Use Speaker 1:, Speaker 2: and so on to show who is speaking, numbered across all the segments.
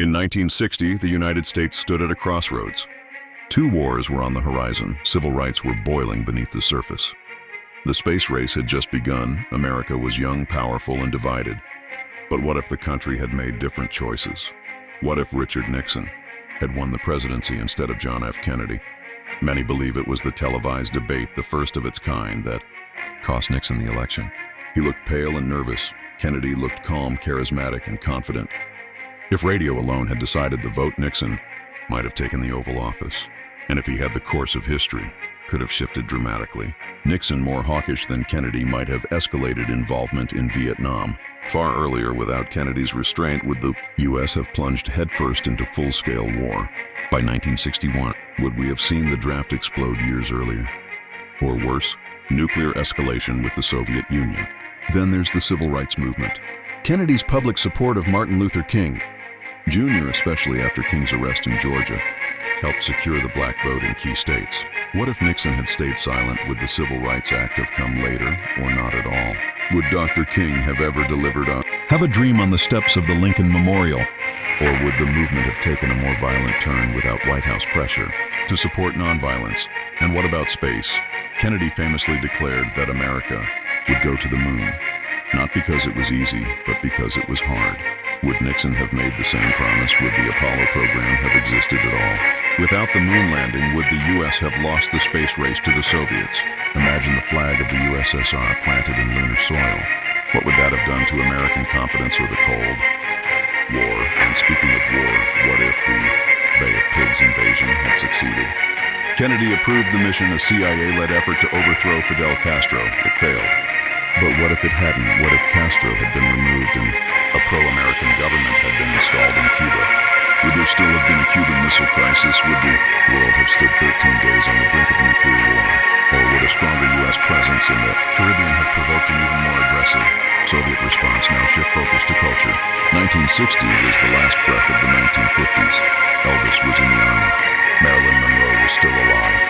Speaker 1: In 1960, the United States stood at a crossroads. Two wars were on the horizon. Civil rights were boiling beneath the surface. The space race had just begun. America was young, powerful, and divided. But what if the country had made different choices? What if Richard Nixon had won the presidency instead of John F. Kennedy? Many believe it was the televised debate, the first of its kind, that cost Nixon the election. He looked pale and nervous. Kennedy looked calm, charismatic, and confident. If radio alone had decided the vote, Nixon might have taken the Oval Office. And if he had the course of history, could have shifted dramatically. Nixon, more hawkish than Kennedy, might have escalated involvement in Vietnam. Far earlier, without Kennedy's restraint, would the U.S. have plunged headfirst into full-scale war. By 1961, would we have seen the draft explode years earlier? Or worse, nuclear escalation with the Soviet Union. Then there's the civil rights movement. Kennedy's public support of Martin Luther King Jr., especially after King's arrest in Georgia, helped secure the black vote in key states. What if Nixon had stayed silent? Would the Civil Rights Act have come later, or not at all? Would Dr. King have ever delivered on "Have a Dream" on the steps of the Lincoln Memorial? Or would the movement have taken a more violent turn without White House pressure to support nonviolence? And what about space? Kennedy famously declared that America would go to the moon, not because it was easy, but because it was hard. Would Nixon have made the same promise? Would the Apollo program have existed at all? Without the moon landing, would the U.S. have lost the space race to the Soviets? Imagine the flag of the USSR planted in lunar soil. What would that have done to American confidence or the Cold War? And speaking of war, what if the Bay of Pigs invasion had succeeded? Kennedy approved the mission, a CIA-led effort to overthrow Fidel Castro. It failed. But what if it hadn't? What if Castro had been removed and a pro-American government had been installed in Cuba? Would there still have been a Cuban Missile Crisis? Would the world have stood 13 days on the brink of nuclear war? Or would a stronger U.S. presence in the Caribbean have provoked an even more aggressive Soviet response? Now shift focus to culture. 1960 was the last breath of the 1950s. Elvis was in the army. Marilyn Monroe was still alive.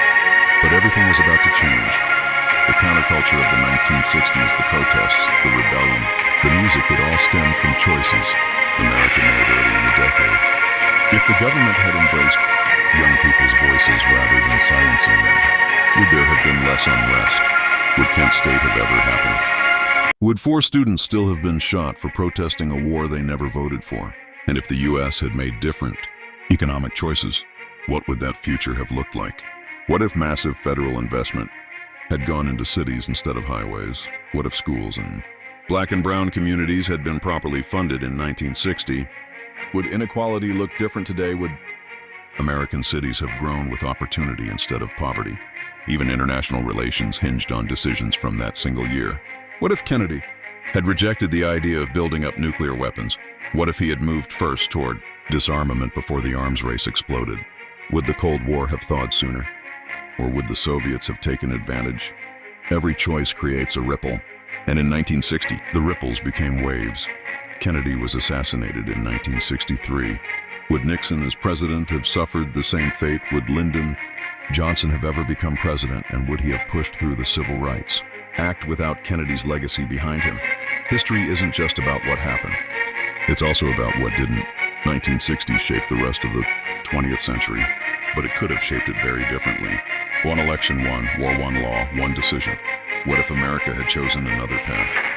Speaker 1: But everything was about to change. The counterculture of the 1960s, the protests, the rebellion, the music, it all stemmed from choices America made early in the decade. If the government had embraced young people's voices rather than silencing them, would there have been less unrest? Would Kent State have ever happened? Would 4 students still have been shot for protesting a war they never voted for? And if the U.S. had made different economic choices, what would that future have looked like? What if massive federal investment had gone into cities instead of highways? What if schools and black and brown communities had been properly funded in 1960? Would inequality look different today? Would American cities have grown with opportunity instead of poverty? Even international relations hinged on decisions from that single year. What if Kennedy had rejected the idea of building up nuclear weapons? What if he had moved first toward disarmament before the arms race exploded? Would the Cold War have thawed sooner? Or would the Soviets have taken advantage? Every choice creates a ripple. And in 1960, the ripples became waves. Kennedy was assassinated in 1963. Would Nixon as president have suffered the same fate? Would Lyndon Johnson have ever become president? And would he have pushed through the Civil Rights Act without Kennedy's legacy behind him? History isn't just about what happened. It's also about what didn't. 1960 shaped the rest of the 20th century, but it could have shaped it very differently. One election, one war, one law, one decision. What if America had chosen another path?